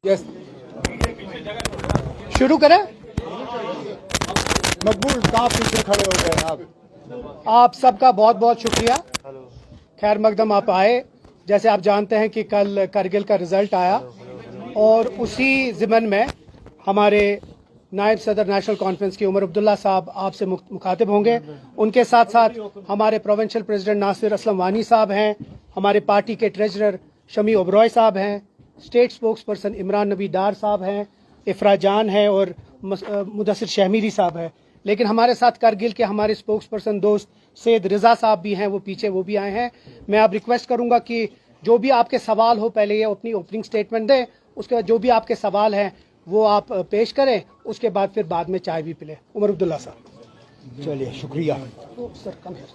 Yes, शुरू करें। मकबूल, कहाँ पीछे खड़े हो गए आप सबका बहुत बहुत शुक्रिया। खैर मकदम आप आए। जैसे आप जानते हैं कि कल करगिल का रिजल्ट आया और उसी ज़िमन में हमारे नायब सदर नेशनल कॉन्फ्रेंस की उमर अब्दुल्ला साहब आपसे मुखातिब होंगे। उनके साथ साथ हमारे प्रोविंशियल प्रेसिडेंट नासिर असलम वानी साहब हैं, हमारे पार्टी के ट्रेजरर शमी ओबरॉय साहब हैं, स्टेट स्पोक्स पर्सन इमरान नबी डार साहब हैं, इफ्रा जान है और मुदस्सिर शहमीरी साहब है। लेकिन हमारे साथ करगिल के हमारे स्पोक्स पर्सन दोस्त सैयद रिजा साहब भी हैं, वो पीछे वो भी आए हैं। मैं अब रिक्वेस्ट करूंगा कि जो भी आपके सवाल हो पहले ये अपनी ओपनिंग स्टेटमेंट दें, उसके बाद जो भी आपके सवाल हैं वो आप पेश करें, उसके बाद फिर बाद में चाय भी पिले। उमर अब्दुल्ला साहब। चलिए, शुक्रिया। सर कम है।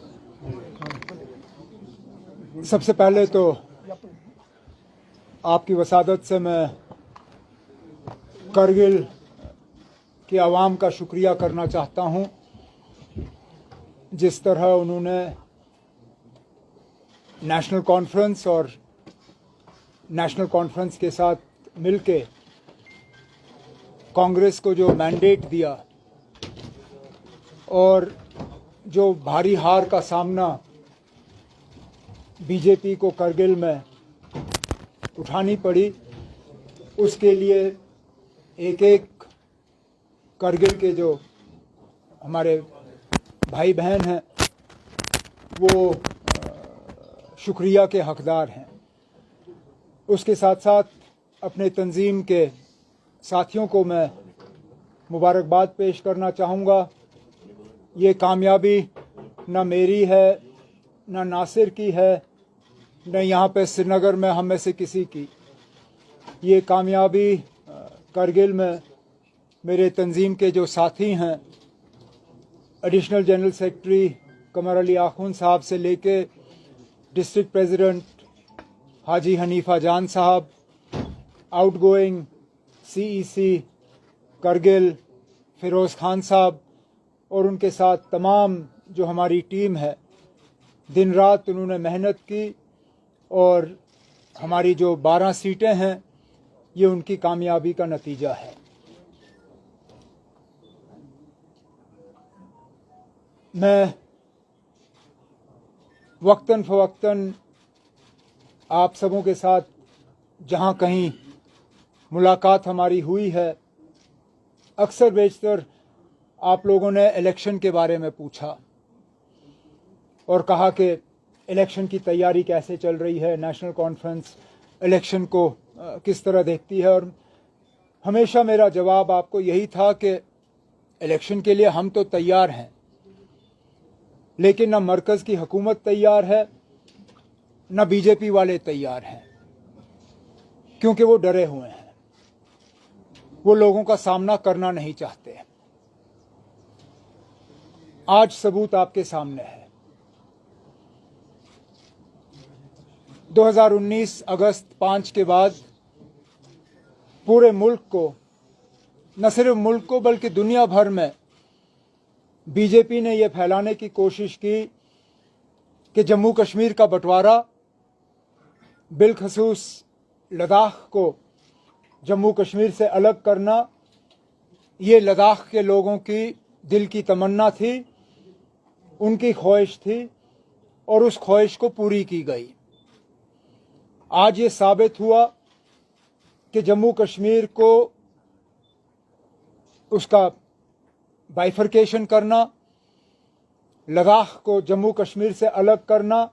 सबसे पहले तो आपकी वसादत से मैं करगिल की आवाम का शुक्रिया करना चाहता हूं। जिस तरह उन्होंने नेशनल कॉन्फ्रेंस और नेशनल कॉन्फ्रेंस के साथ मिलके कांग्रेस को जो मैंडेट दिया और जो भारी हार का सामना बीजेपी को करगिल में उठानी पड़ी, उसके लिए एक एक करगिल के जो हमारे भाई बहन हैं वो शुक्रिया के हकदार हैं। उसके साथ साथ अपने तंजीम के साथियों को मैं मुबारकबाद पेश करना चाहूँगा। ये कामयाबी न मेरी है, न नासिर की है, न यहाँ पे श्रीनगर में हम में से किसी की। ये कामयाबी करगिल में मेरे तंजीम के जो साथी हैं, एडिशनल जनरल सेक्रेटरी कमर अली आखून साहब से लेके डिस्ट्रिक्ट प्रेसिडेंट हाजी हनीफा जान साहब, आउटगोइंग सीईसी करगिल फिरोज़ खान साहब और उनके साथ तमाम जो हमारी टीम है, दिन रात उन्होंने मेहनत की और हमारी जो 12 सीटें हैं ये उनकी कामयाबी का नतीजा है। मैं वक्तन फ़वक्तन आप सबों के साथ जहाँ कहीं मुलाकात हमारी हुई है, अक्सर बेशतर आप लोगों ने इलेक्शन के बारे में पूछा और कहा कि इलेक्शन की तैयारी कैसे चल रही है, नेशनल कॉन्फ्रेंस इलेक्शन को किस तरह देखती है। और हमेशा मेरा जवाब आपको यही था कि इलेक्शन के लिए हम तो तैयार हैं, लेकिन न मरकज़ की हुकूमत तैयार है, न बीजेपी वाले तैयार हैं, क्योंकि वो डरे हुए हैं, वो लोगों का सामना करना नहीं चाहते। आज सबूत आपके सामने है। 2019 अगस्त 5 के बाद पूरे मुल्क को, न सिर्फ मुल्क को बल्कि दुनिया भर में बीजेपी ने यह फैलाने की कोशिश की कि जम्मू कश्मीर का बंटवारा, बिलखसूस लद्दाख को जम्मू कश्मीर से अलग करना, ये लद्दाख के लोगों की दिल की तमन्ना थी, उनकी ख्वाहिश थी और उस ख्वाहिश को पूरी की गई। आज ये साबित हुआ कि जम्मू कश्मीर को उसका बाइफरकेशन करना, लद्दाख को जम्मू कश्मीर से अलग करना,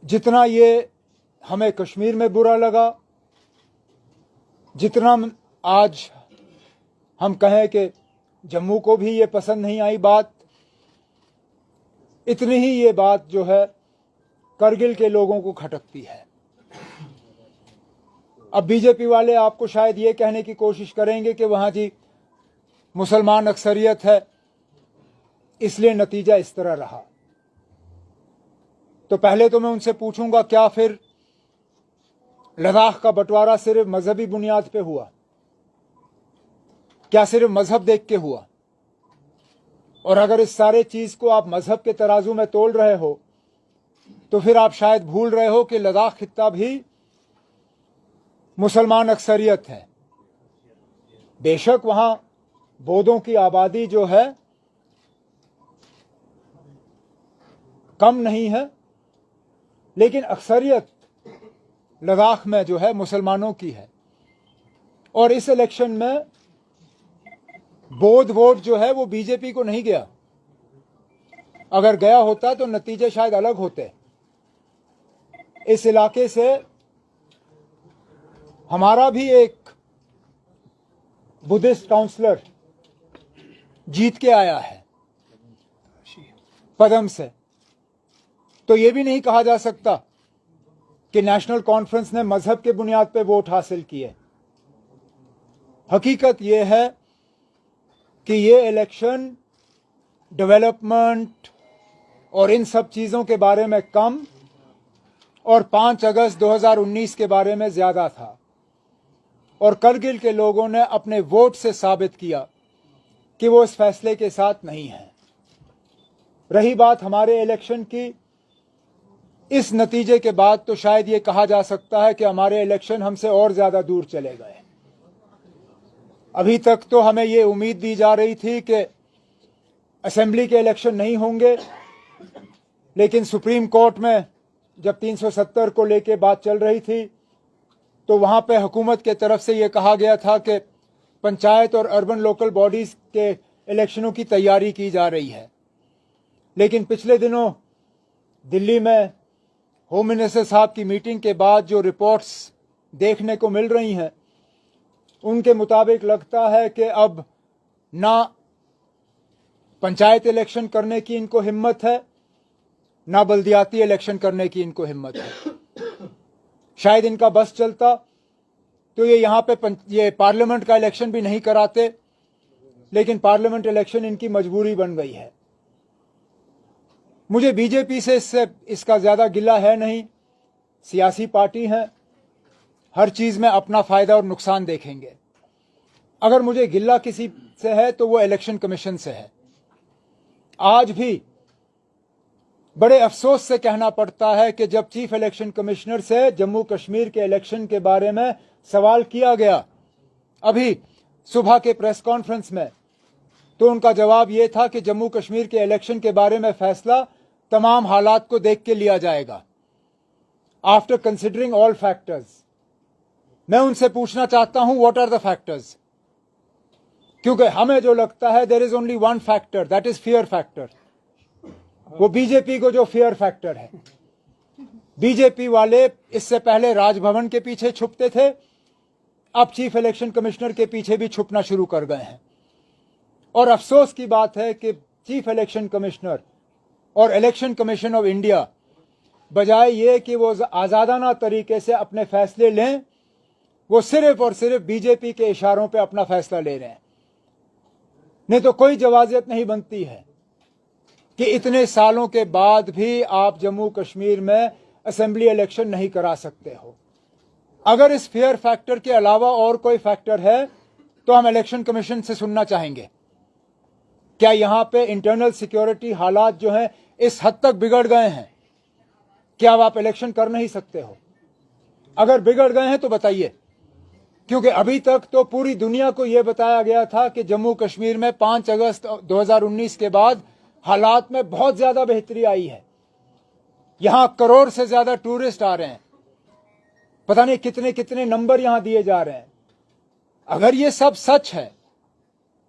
जितना ये हमें कश्मीर में बुरा लगा, जितना आज हम कहें कि जम्मू को भी ये पसंद नहीं आई बात, इतनी ही ये बात जो है करगिल के लोगों को खटकती है। अब बीजेपी वाले आपको शायद ये कहने की कोशिश करेंगे कि वहां जी मुसलमान अक्सरियत है, इसलिए नतीजा इस तरह रहा। तो पहले तो मैं उनसे पूछूंगा, क्या फिर लद्दाख का बंटवारा सिर्फ मजहबी बुनियाद पे हुआ? क्या सिर्फ मजहब देख के हुआ? और अगर इस सारे चीज को आप मजहब के तराजू में तोल रहे हो तो फिर आप शायद भूल रहे हो कि लद्दाख खित्ता भी मुसलमान अक्सरियत है। बेशक वहां बोधों की आबादी जो है कम नहीं है, लेकिन अक्सरियत लद्दाख में जो है मुसलमानों की है। और इस इलेक्शन में बोध वोट जो है वो बीजेपी को नहीं गया। अगर गया होता तो नतीजे शायद अलग होते। इस इलाके से हमारा भी एक बुद्धिस्ट काउंसलर जीत के आया है पदम से। तो यह भी नहीं कहा जा सकता कि नेशनल कॉन्फ्रेंस ने मजहब के बुनियाद पर वोट हासिल किए। हकीकत यह है कि ये इलेक्शन डेवलपमेंट और इन सब चीज़ों के बारे में कम और 5 अगस्त 2019 के बारे में ज़्यादा था। और करगिल के लोगों ने अपने वोट से साबित किया कि वो इस फैसले के साथ नहीं हैं। रही बात हमारे इलेक्शन की, इस नतीजे के बाद तो शायद ये कहा जा सकता है कि हमारे इलेक्शन हमसे और ज़्यादा दूर चले गए। अभी तक तो हमें ये उम्मीद दी जा रही थी कि असेंबली के इलेक्शन नहीं होंगे, लेकिन सुप्रीम कोर्ट में जब 370 को लेके बात चल रही थी तो वहाँ पे हुकूमत के तरफ से ये कहा गया था कि पंचायत और अर्बन लोकल बॉडीज़ के इलेक्शनों की तैयारी की जा रही है। लेकिन पिछले दिनों दिल्ली में होम मिनिस्टर साहब की मीटिंग के बाद जो रिपोर्ट्स देखने को मिल रही हैं, उनके मुताबिक लगता है कि अब ना पंचायत इलेक्शन करने की इनको हिम्मत है, ना बल्दियाती इलेक्शन करने की इनको हिम्मत है। शायद इनका बस चलता तो ये यहाँ पे ये पार्लियामेंट का इलेक्शन भी नहीं कराते, लेकिन पार्लियामेंट इलेक्शन इनकी मजबूरी बन गई है। मुझे बीजेपी से इसका ज़्यादा गिला है नहीं। सियासी पार्टी है, हर चीज़ में अपना फ़ायदा और नुकसान देखेंगे। अगर मुझे गिल्ला किसी से है तो वो इलेक्शन कमीशन से है। आज भी बड़े अफसोस से कहना पड़ता है कि जब चीफ इलेक्शन कमिश्नर से जम्मू कश्मीर के इलेक्शन के बारे में सवाल किया गया अभी सुबह के प्रेस कॉन्फ्रेंस में, तो उनका जवाब ये था कि जम्मू कश्मीर के इलेक्शन के बारे में फैसला तमाम हालात को देख के लिया जाएगा, आफ्टर कंसिडरिंग ऑल फैक्टर्स। मैं उनसे पूछना चाहता हूं, व्हाट आर द फैक्टर्स? क्योंकि हमें जो लगता है there is only one factor, that is fear factor. वो बीजेपी को जो फियर फैक्टर है, बीजेपी वाले इससे पहले राजभवन के पीछे छुपते थे, अब चीफ इलेक्शन कमिश्नर के पीछे भी छुपना शुरू कर गए हैं। और अफसोस की बात है कि चीफ इलेक्शन कमिश्नर और इलेक्शन कमीशन ऑफ इंडिया बजाय ये कि वो आज़ादाना तरीके से अपने फैसले लें, वो सिर्फ और सिर्फ बीजेपी के इशारों पे अपना फैसला ले रहे हैं। नहीं तो कोई जवाजियत नहीं बनती है कि इतने सालों के बाद भी आप जम्मू कश्मीर में असेंबली इलेक्शन नहीं करा सकते हो। अगर इस फेयर फैक्टर के अलावा और कोई फैक्टर है तो हम इलेक्शन कमीशन से सुनना चाहेंगे। क्या यहां पे इंटरनल सिक्योरिटी हालात जो हैं इस हद तक बिगड़ गए हैं कि अब आप इलेक्शन कर नहीं सकते हो? अगर बिगड़ गए हैं तो बताइए, क्योंकि अभी तक तो पूरी दुनिया को यह बताया गया था कि जम्मू कश्मीर में 5 अगस्त 2019 के बाद हालात में बहुत ज्यादा बेहतरी आई है। यहां करोड़ से ज्यादा टूरिस्ट आ रहे हैं, पता नहीं कितने कितने नंबर यहां दिए जा रहे हैं। अगर ये सब सच है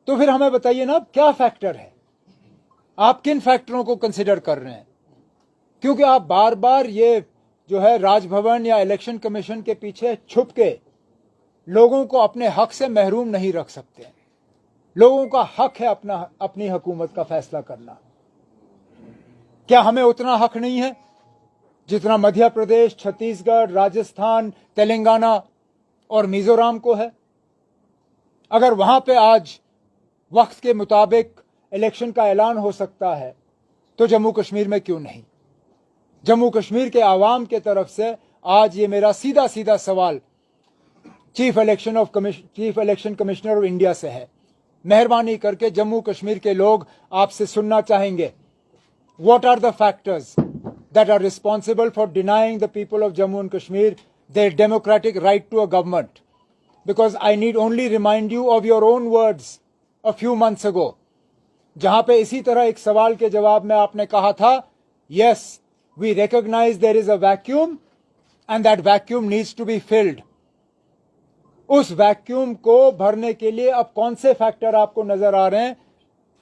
तो फिर हमें बताइए ना, क्या फैक्टर है? आप किन फैक्टरों को कंसिडर कर रहे हैं? क्योंकि आप बार बार ये जो है राजभवन या इलेक्शन कमीशन के पीछे छुप के लोगों को अपने हक से महरूम नहीं रख सकते। लोगों का हक है अपनी हुकूमत का फैसला करना। क्या हमें उतना हक नहीं है जितना मध्य प्रदेश, छत्तीसगढ़, राजस्थान, तेलंगाना और मिजोरम को है? अगर वहां पे आज वक्त के मुताबिक इलेक्शन का ऐलान हो सकता है तो जम्मू कश्मीर में क्यों नहीं? जम्मू कश्मीर के आवाम के तरफ से आज ये मेरा सीधा सीधा सवाल chief election commissioner of India से है। मेहरबानी करके जम्मू कश्मीर के लोग आपसे सुनना चाहेंगे, what are the factors that are responsible for denying the people of Jammu and Kashmir their democratic right to a government. Because I need only remind you of your own words a few months ago, जहां पे इसी तरह एक सवाल के जवाब में आपने कहा था, yes, we recognize there is a vacuum and that vacuum needs to be filled. उस वैक्यूम को भरने के लिए अब कौन से फैक्टर आपको नजर आ रहे हैं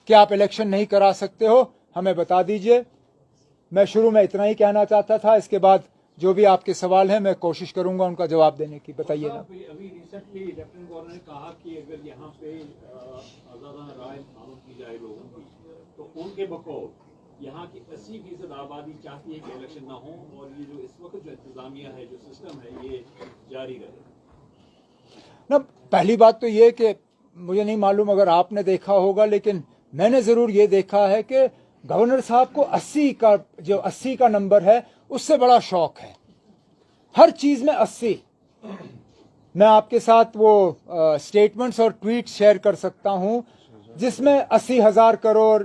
कि आप इलेक्शन नहीं करा सकते हो, हमें बता दीजिए। मैं शुरू में इतना ही कहना चाहता था, इसके बाद जो भी आपके सवाल हैं मैं कोशिश करूंगा उनका जवाब देने की। बताइए ना। अभी रिसेंटली लेफ्टिनेंट गवर्नर ने कहा कि अगर यहाँ पे आजादाना राय नामक की जाए लोगों की, तो उनके बकौल यहाँ की 80% आबादी चाहती है कि इलेक्शन ना हो और ये जो इस वक्त जो इंतजामिया है, जो सिस्टम है, ये जारी रहे। ना, पहली बात तो ये कि मुझे नहीं मालूम अगर आपने देखा होगा, लेकिन मैंने जरूर ये देखा है कि गवर्नर साहब को 80 का नंबर है उससे बड़ा शौक है, हर चीज में 80। मैं आपके साथ वो स्टेटमेंट्स और ट्वीट शेयर कर सकता हूं जिसमें 80,000 करोड़,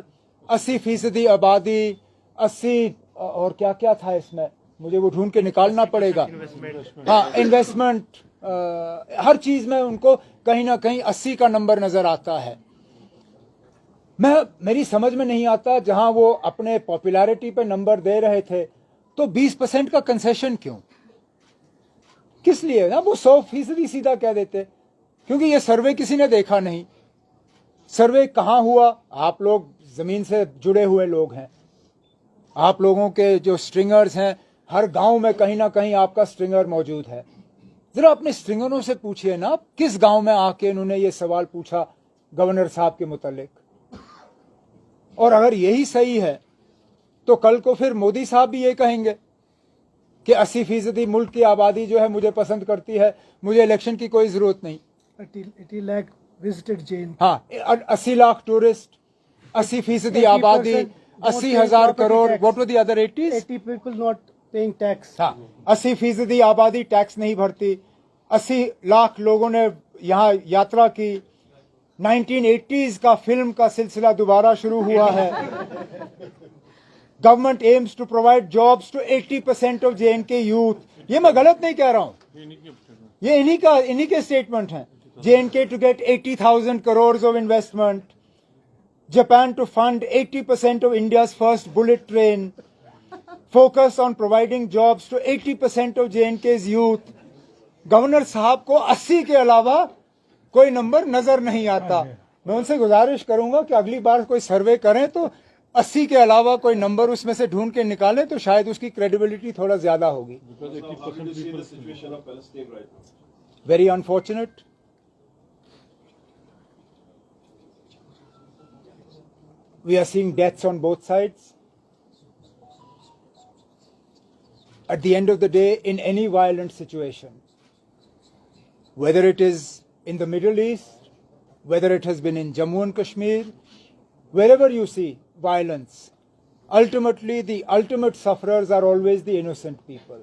80% आबादी, 80 और क्या क्या था इसमें, मुझे वो ढूंढ के निकालना पड़ेगा। हाँ, इन्वेस्टमेंट, हर चीज में उनको कहीं ना कहीं 80 का नंबर नजर आता है। मेरी समझ में नहीं आता, जहां वो अपने पॉपुलैरिटी पे नंबर दे रहे थे तो 20% का कंसेशन क्यों, किस लिए ना? वो 100% सीधा कह देते, क्योंकि ये सर्वे किसी ने देखा नहीं। सर्वे कहां हुआ? आप लोग जमीन से जुड़े हुए लोग हैं, आप लोगों के जो स्ट्रिंगर्स हैं, हर गांव में कहीं ना कहीं आपका स्ट्रिंगर मौजूद है। जरा अपने स्ट्रिंगरों से पूछिए ना, किस गांव में आके इन्होंने ये सवाल पूछा गवर्नर साहब के मुतालिक। और अगर यही सही है तो कल को फिर मोदी साहब भी ये कहेंगे कि 80% मुल्क की आबादी जो है मुझे पसंद करती है, मुझे इलेक्शन की कोई जरूरत नहीं। 80 लाख विजिटेड जैन, हाँ, 80 लाख टूरिस्ट, 80% आबादी, 80,000 crore. What were the other 80 people not paying tax. हाँ, 80% आबादी टैक्स नहीं भरती, 80 लाख लोगों ने यहाँ यात्रा की, 1980s का फिल्म का सिलसिला दोबारा शुरू हुआ है। Government aims to provide jobs to 80% of JNK youth. ये मैं गलत नहीं कह रहा हूं, ये इन्हीं के स्टेटमेंट हैं। JNK to get 80,000 crore of investment, Japan to fund 80% of India's first bullet train, focus on providing jobs to 80% of JNK's youth. Governor साहब को 80 के अलावा कोई नंबर नजर नहीं आता। मैं उनसे गुजारिश करूंगा कि अगली बार कोई सर्वे करें तो 80 के अलावा कोई नंबर उसमें से ढूंढ के निकालें, तो शायद उसकी क्रेडिबिलिटी थोड़ा ज्यादा होगी। Very unfortunate. We are seeing deaths on both sides. At the end of the day, in any violent situation, whether it is in the Middle East, whether it has been in Jammu and Kashmir, wherever you see violence, ultimately the ultimate sufferers are always the innocent people.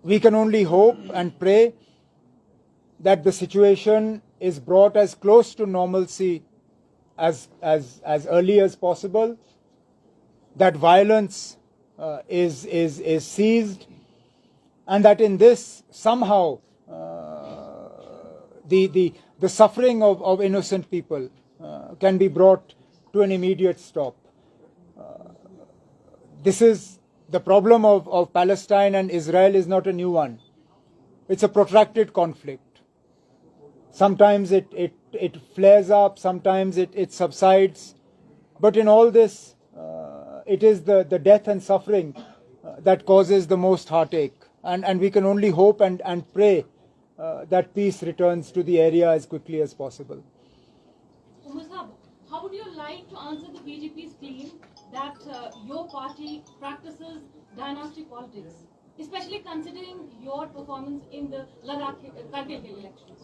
We can only hope and pray that the situation is brought as close to normalcy as early as possible, that violence is seized, and that in this somehow the suffering of innocent people can be brought to an immediate stop. This is the problem of Palestine and Israel is not a new one. It's a protracted conflict. Sometimes it flares up, sometimes it subsides, but in all this, it is the death and suffering that causes the most heartache, and we can only hope and pray that peace returns to the area as quickly as possible. Umar Sahab, how would you like to answer the BJP's claim that your party practices dynastic politics, especially considering your performance in the Ladakh Kargil elections?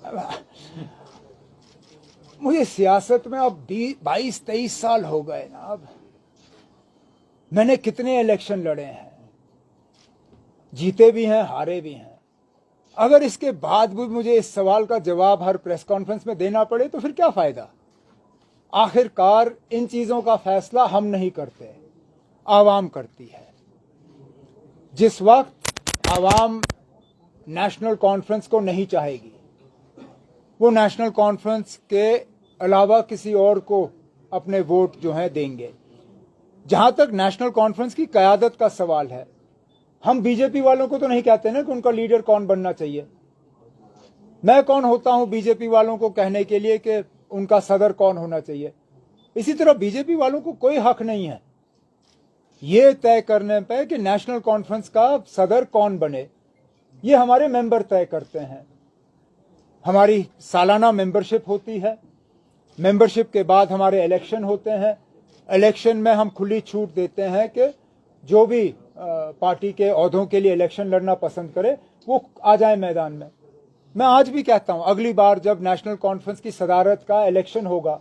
मुझे सियासत में अब 22-23 साल हो गए ना। अब मैंने कितने इलेक्शन लड़े हैं, जीते भी हैं, हारे भी हैं। अगर इसके बाद भी मुझे इस सवाल का जवाब हर प्रेस कॉन्फ्रेंस में देना पड़े तो फिर क्या फायदा? आखिरकार इन चीजों का फैसला हम नहीं करते, आवाम करती है। जिस वक्त आवाम नेशनल कॉन्फ्रेंस को नहीं चाहेगी, वो नेशनल कॉन्फ्रेंस के अलावा किसी और को अपने वोट जो है देंगे। जहां तक नेशनल कॉन्फ्रेंस की क़यादत का सवाल है, हम बीजेपी वालों को तो नहीं कहते ना कि उनका लीडर कौन बनना चाहिए। मैं कौन होता हूं बीजेपी वालों को कहने के लिए कि उनका सदर कौन होना चाहिए। इसी तरह बीजेपी वालों को कोई हक नहीं है ये तय करने पे कि नेशनल कॉन्फ्रेंस का सदर कौन बने। ये हमारे मेंबर तय करते हैं। हमारी सालाना मेंबरशिप होती है, मेंबरशिप के बाद हमारे इलेक्शन होते हैं। इलेक्शन में हम खुली छूट देते हैं कि जो भी पार्टी के ओहदों के लिए इलेक्शन लड़ना पसंद करे वो आ जाए मैदान में। मैं आज भी कहता हूं, अगली बार जब नेशनल कॉन्फ्रेंस की सदारत का इलेक्शन होगा,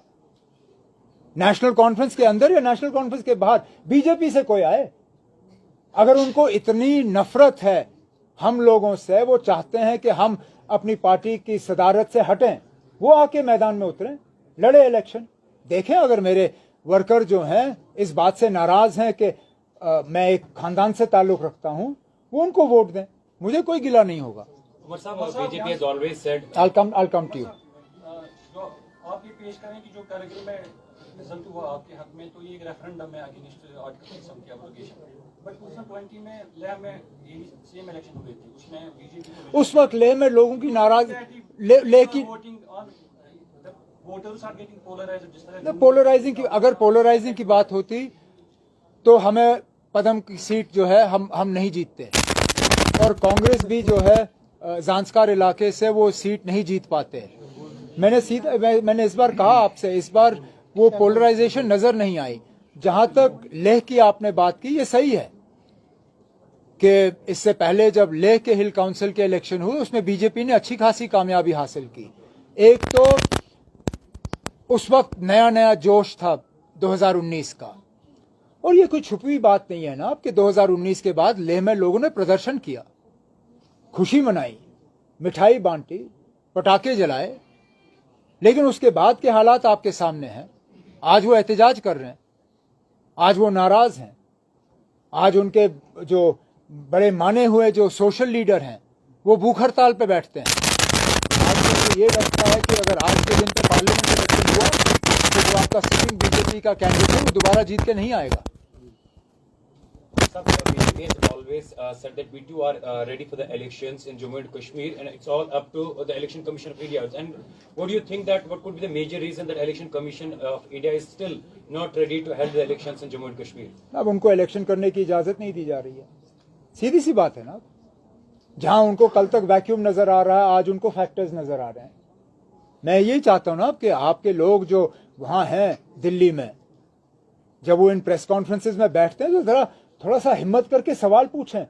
नेशनल कॉन्फ्रेंस के अंदर या नेशनल कॉन्फ्रेंस के बाहर, बीजेपी से कोई आए, अगर उनको इतनी नफरत है हम लोगों से, वो चाहते हैं कि हम अपनी पार्टी की सदारत से हटें, वो आके मैदान में उतरें, लड़े इलेक्शन। देखें, अगर मेरे वर्कर जो हैं इस बात से नाराज हैं कि मैं एक खानदान से ताल्लुक रखता हूं, वो उनको वोट दें, मुझे कोई गिला नहीं होगा। BJP has always said I'll come to you. जो आप ये पेश करें कि जो कारगिल में रिजल्ट हुआ आपके हक में, तो ये एक रेफरेंडम है अगेंस्ट आर्टिकल की एब्रोगेशन, बट 2020 में लेह में ये सेम इलेक्शन हुए थे, उसमें बीजेपी उस वक्त लेह में लोगों की नाराज लेह की वोटर्स आर गेटिंग पोलराइज्ड। जिस तरह पोलराइजिंग की, अगर पोलराइजिंग की बात होती तो हमें पदम की सीट जो है हम नहीं जीतते, और कांग्रेस भी जो है ज़ांस्कार इलाके से वो सीट नहीं जीत पाते। मैंने इस बार कहा आपसे, इस बार वो पोलराइजेशन नजर नहीं आई। जहां तक लेह की आपने बात की, ये सही है कि इससे पहले जब लेह के हिल काउंसिल के इलेक्शन हुए उसमें बीजेपी ने अच्छी खासी कामयाबी हासिल की। एक तो उस वक्त नया नया जोश था 2019 का, और ये कोई छुपी बात नहीं है ना कि 2019 के बाद लेह में लोगों ने प्रदर्शन किया, खुशी मनाई, मिठाई बांटी, पटाखे जलाए, लेकिन उसके बाद के हालात आपके सामने हैं। आज वो एहतजाज कर रहे हैं, आज वो नाराज हैं, आज उनके जो बड़े माने हुए जो सोशल लीडर हैं वो भूख हड़ताल पे बैठते हैं। आज मुझे ये लगता है कि अगर आज के दिन पे पार्लियामेंट इलेक्शन हुआ तो जो आपका सिटिंग बीजेपी का कैंडिडेट है वो दोबारा जीत के नहीं आएगा। BJP has always said that we too are ready for the elections in Jammu and Kashmir, and it's all up to the Election Commission of India. And what do you think that what could be the major reason that Election Commission of India is still not ready to hold the elections in Jammu and Kashmir? अब उनको election करने की इजाजत नहीं दी जा रही है, सीधी सी बात है ना। जहां उनको कल तक वैक्यूम नजर आ रहा है, आज उनको फैक्टर्स नजर आ रहे हैं। मैं यही चाहता हूं ना कि आपके लोग जो वहां हैं दिल्ली में, जब वो इन प्रेस कॉन्फ्रेंसेस में बैठते हैं तो जरा थोड़ा सा हिम्मत करके सवाल पूछें।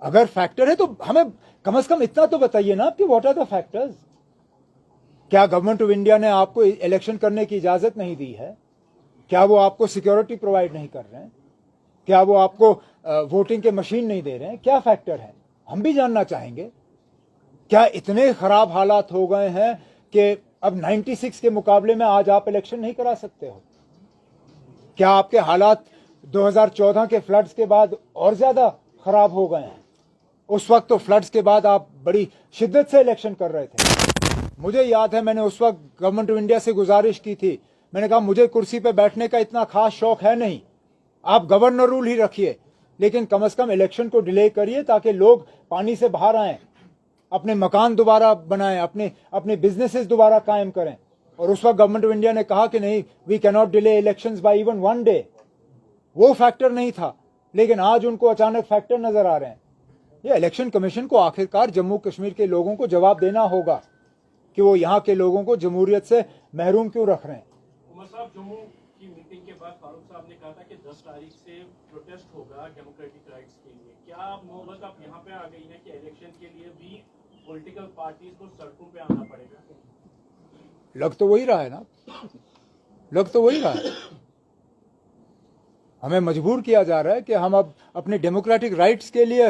अगर फैक्टर है तो हमें कम से कम इतना तो बताइए ना कि व्हाट आर द फैक्टर्स। क्या गवर्नमेंट ऑफ इंडिया ने आपको इलेक्शन करने की इजाजत नहीं दी है? क्या वो आपको सिक्योरिटी प्रोवाइड नहीं कर रहे हैं? क्या वो आपको वोटिंग के मशीन नहीं दे रहे हैं? क्या फैक्टर है, हम भी जानना चाहेंगे। क्या इतने खराब हालात हो गए हैं कि अब 96 के मुकाबले में आज आप इलेक्शन नहीं करा सकते हो? क्या आपके हालात 2014 के फ्लड्स के बाद और ज्यादा खराब हो गए हैं? उस वक्त तो फ्लड्स के बाद आप बड़ी शिद्दत से इलेक्शन कर रहे थे। मुझे याद है मैंने उस वक्त गवर्नमेंट ऑफ इंडिया से गुजारिश की थी, मैंने कहा मुझे कुर्सी पे बैठने का इतना खास शौक है नहीं, आप गवर्नर रूल ही रखिए, लेकिन कम से कम इलेक्शन को डिले करिए ताकि लोग पानी से बाहर आएं, अपने मकान दोबारा बनाएं, अपने बिजनेसेस दोबारा कायम करें। और उस वक्त गवर्नमेंट ऑफ इंडिया ने कहा कि नहीं, we can not delay elections by even one day. वो फैक्टर नहीं था, लेकिन आज उनको अचानक फैक्टर नजर आ रहे हैं। ये इलेक्शन कमीशन को आखिरकार जम्मू कश्मीर के लोगों को जवाब देना होगा कि वो यहाँ के लोगों को जमहूरियत से महरूम क्यों रख रहे हैं। उमर साहब, जम्मू की मीटिंग के बाद फारूक साहब ने कहा था कि 10 तारीख से प्रोटेस्ट होगा डेमोक्रेटिक राइट्स के लिए। क्या नौबत अब यहाँ पे आ गई है कि इलेक्शन के लिए भी पॉलिटिकल पार्टीज को सड़कों पे आना पड़ेगा? लग तो वही रहा है ना, लग तो वही रहा है। हमें मजबूर किया जा रहा है कि हम अब अपने डेमोक्रेटिक राइट्स के लिए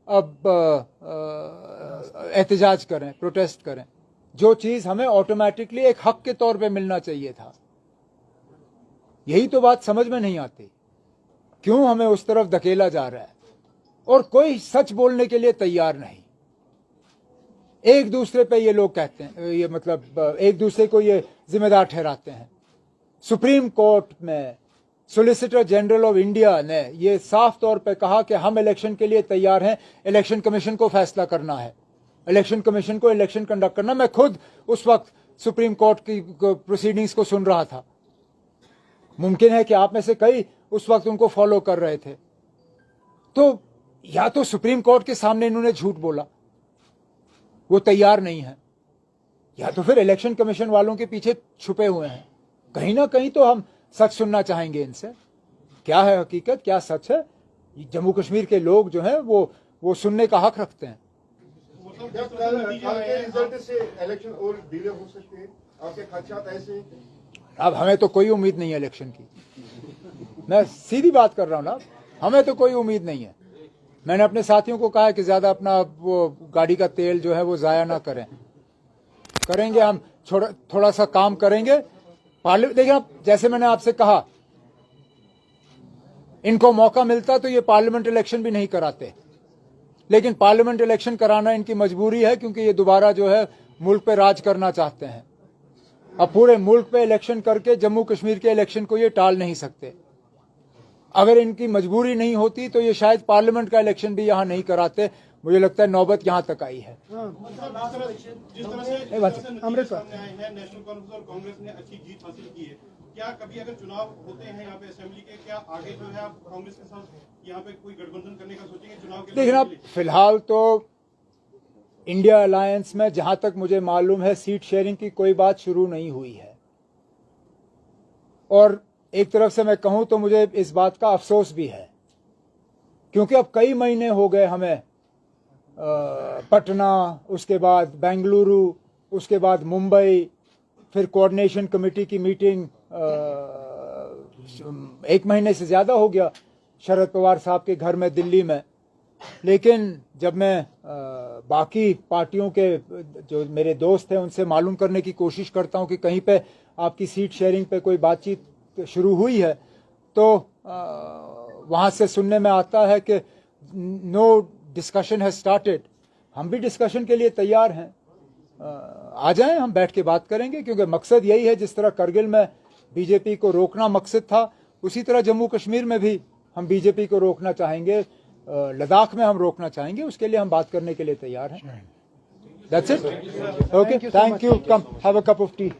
अब एहतजाज करें, प्रोटेस्ट करें, जो चीज हमें ऑटोमेटिकली एक हक के तौर पे मिलना चाहिए था। यही तो बात समझ में नहीं आती, क्यों हमें उस तरफ धकेला जा रहा है। और कोई सच बोलने के लिए तैयार नहीं। एक दूसरे पे ये लोग कहते हैं, ये मतलब एक दूसरे को ये जिम्मेदार ठहराते हैं। सुप्रीम कोर्ट में सॉलिसिटर जनरल ऑफ इंडिया ने ये साफ तौर पे कहा कि हम इलेक्शन के लिए तैयार हैं, इलेक्शन कमीशन को फैसला करना है, इलेक्शन कमीशन को इलेक्शन कंडक्ट करना। मैं खुद उस वक्त सुप्रीम कोर्ट की प्रोसीडिंग्स को सुन रहा था। मुमकिन है कि आप में से कई उस वक्त उनको फॉलो कर रहे थे। तो या तो सुप्रीम कोर्ट के सामने इन्होंने झूठ बोला, वो तैयार नहीं है, या तो फिर इलेक्शन कमीशन वालों के पीछे छुपे हुए हैं। कहीं ना कहीं तो हम सच सुनना चाहेंगे इनसे, क्या है हकीकत, क्या सच है। जम्मू कश्मीर के लोग जो हैं वो सुनने का हक रखते हैं। रिजल्ट से इलेक्शन और डिले हो सकते हैं, आपके खदशात ऐसे? अब हमें तो कोई उम्मीद नहीं है इलेक्शन की, मैं सीधी बात कर रहा हूं ना, हमें तो कोई उम्मीद नहीं है। मैंने अपने साथियों को कहा है कि ज्यादा अपना वो गाड़ी का तेल जो है वो जाया ना करेंगे हम थोड़ा सा काम करेंगे। देखिए आप, जैसे मैंने आपसे कहा, इनको मौका मिलता तो ये पार्लियामेंट इलेक्शन भी नहीं कराते, लेकिन पार्लियामेंट इलेक्शन कराना इनकी मजबूरी है, क्योंकि ये दोबारा जो है मुल्क पे राज करना चाहते हैं। अब पूरे मुल्क पे इलेक्शन करके जम्मू कश्मीर के इलेक्शन को ये टाल नहीं सकते। अगर इनकी मजबूरी नहीं होती तो ये शायद पार्लियामेंट का इलेक्शन भी यहां नहीं कराते। मुझे लगता है नौबत यहां तक आई है। जिस तरह से अमृतसर नेशनल कॉन्फ्रेंस और कांग्रेस ने अच्छी जीत हासिल की है, क्या कभी अगर चुनाव होते हैं यहाँ पे असेंबली के, क्या आगे जो है आप कांग्रेस के साथ यहाँ पे कोई गठबंधन करने का सोचेंगे चुनाव के? देखिए ना, फिलहाल तो इंडिया अलायंस में जहां तक मुझे मालूम है सीट शेयरिंग की कोई बात शुरू नहीं हुई है। और एक तरफ से मैं कहूं तो मुझे इस बात का अफसोस भी है, क्योंकि अब कई महीने हो गए हमें पटना, उसके बाद बेंगलुरु, उसके बाद मुंबई, फिर कोऑर्डिनेशन कमेटी की मीटिंग 1 महीने से ज़्यादा हो गया शरद पवार साहब के घर में दिल्ली में। लेकिन जब मैं बाकी पार्टियों के जो मेरे दोस्त हैं उनसे मालूम करने की कोशिश करता हूं कि कहीं पे आपकी सीट शेयरिंग पे कोई बातचीत शुरू हुई है, तो वहाँ से सुनने में आता है कि नो डिस्कशन हैज स्टार्टेड। हम भी डिस्कशन के लिए तैयार हैं, आ जाएं, हम बैठ के बात करेंगे, क्योंकि मकसद यही है, जिस तरह करगिल में बीजेपी को रोकना मकसद था, उसी तरह जम्मू कश्मीर में भी हम बीजेपी को रोकना चाहेंगे, लद्दाख में हम रोकना चाहेंगे, उसके लिए हम बात करने के लिए तैयार हैं। That's it. Okay, thank you. Come have a cup of T.